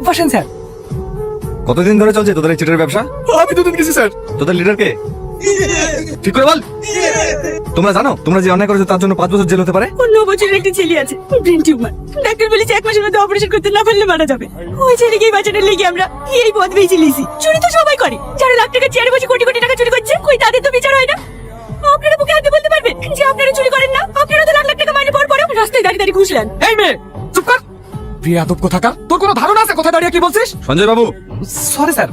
বসেন স্যার। কতদিন ধরে চলছে তোদের এই চিটারের ব্যবসা? আমি দুদিন গেছি স্যার। তোদের লিডার কে? ঠিক করে বল। তোমরা জানো তোমরা যে অন্যায় করেছো তার জন্য 5 বছর জেল হতে পারে? 9 বছরের একটা ছেলে আছে, ব্রেন টিউমার। ডাক্তার বলেছে 1 মাসের মধ্যে অপারেশন করতে না পারলে মারা যাবে। ওই ছেলেকেই বাঁচানোর লেগে আমরা এই পথ বেছে নিয়েছি। চুরি তো সবাই করে, যারা লাখ টাকা চেয়ারে বসে কোটি কোটি টাকা চুরি করছে, কই তাদের তো বিচার হয় না। আপনারা বুকে হাতে বলতে পারবেন যে আপনারা চুরি করেন না? আপনারা তো লাখ লাখ টাকা মাইনে পাওয়ার পরেও রাস্তায় দাঁড়িয়ে দাঁড়িয়ে ঘুষলেন। এই মেয়ে চুপ কর। বেয়াদব কোথাকার, তোর কোনো ধারণা আছে কোথায় দাঁড়িয়ে কি বলছিস? সঞ্জয় বাবু, সরি স্যার।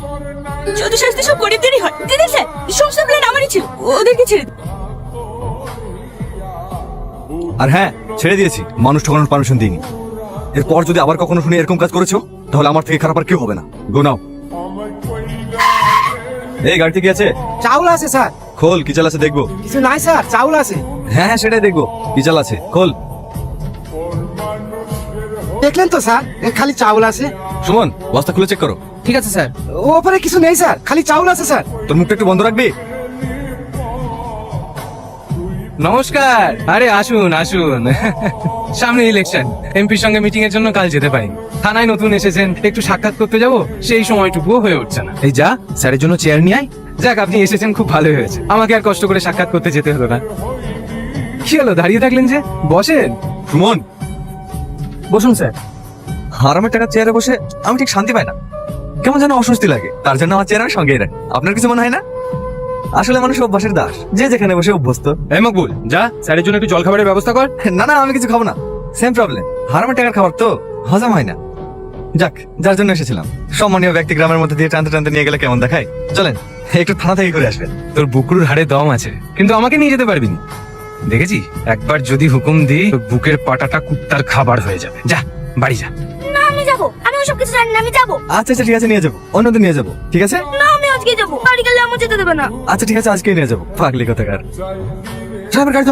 যত শাস্তি সব গরিবদেরই হয়। দিদি স্যার, সমস্ত প্ল্যান আমারই ছিল, ওদেরকে ছেড়ে দিন। আর হ্যাঁ, ছেড়ে দিয়েছি, মানুষ ঠকানোর পারমিশন দিইনি। এরপর যদি আবার কখনো শুনি এরকম কাজ করেছো তাহলে আমার থেকে খারাপ আর কেউ হবে না। গো নাও। এই গাড়িতে কি আছে? চাউল আছে স্যার। খোল, কি চাল আছে দেখবো। কিছু নাই স্যার, চাউল আছে। হ্যাঁ হ্যাঁ, সেটাই দেখবো, কি চাল আছে। খোল। দেখলেন তো স্যার, খালি চাউল আছে। সুমন, বস্তা খুলে চেক করো। ঠিক আছে স্যার। ওপরে কিছু নেই স্যার, খালি চাউল আছে স্যার। তোর মুখটা একটু বন্ধ রাখবি। নমস্কার। আরে আসুন আসুন। সামনে ইলেকশন, এমপির সঙ্গে মিটিং এর জন্য কাল যেতে পারি। থানায় নতুন এসেছেন, একটু সাক্ষাৎ করতে যাব, সেই সময়টুকুও হয়ে উঠছে না। এই যা, স্যারের জন্য চেয়ার নিয়ে আয়। যাক, আপনি এসেছেন, খুব ভালো হয়েছে, আমাকে আর কষ্ট করে সাক্ষাৎ করতে যেতে হলো না। কি হলো, দাঁড়িয়ে থাকলেন যে? বসেন। সুমন, বসুন স্যার। হারামের টাকা চেয়ারে বসে আমি ঠিক শান্তি পাই না, কেমন যেন অস্বস্তি লাগে। তার জন্য আমার চেয়ার আমি সঙ্গেই রাখি। আপনার কিছু মনে হয় না? আসলে মানুষ অভ্যাসের দাস, যে যেখানে বসে অভ্যস্ত। এই মকবুল, যা স্যারের জন্য একটু জল খাবারের ব্যবস্থা কর। না না, আমি কিছু খাবো না, সেম প্রবলেম। হারামের টাকার খাবার তো হজম হয় না। যাক, যার জন্য এসেছিলাম, সম্মানীয় ব্যক্তি গ্রামের মধ্যে দিয়ে টানতে টানতে নিয়ে গেলে কেমন দেখায়। চলেন একটু থানা থেকে ঘুরে আসবেন। তোর বুকরুর হাড়ে দম আছে, কিন্তু আমাকে নিয়ে যেতে পারবি না। দেখেছি, একবার যদি হুকুম দিই, তোর বুকের পাটাটা কুত্তার খাবার হয়ে যাবে। যা, বাড়ি যা। না, আমি যাবো, আমি ওসব কিছু জানি না, আমি যাবো। আচ্ছা আচ্ছা, ঠিক আছে, নিয়ে যাবো, অন্যদিন নিয়ে যাবো, ঠিক আছে। না, আমি আজকে যাবো, বাড়ি গেলে আমার যেতে দেবে না। আচ্ছা ঠিক আছে, আজকেই নিয়ে যাবো। পাগলি কোথাকার। সাহেবের গাড়ি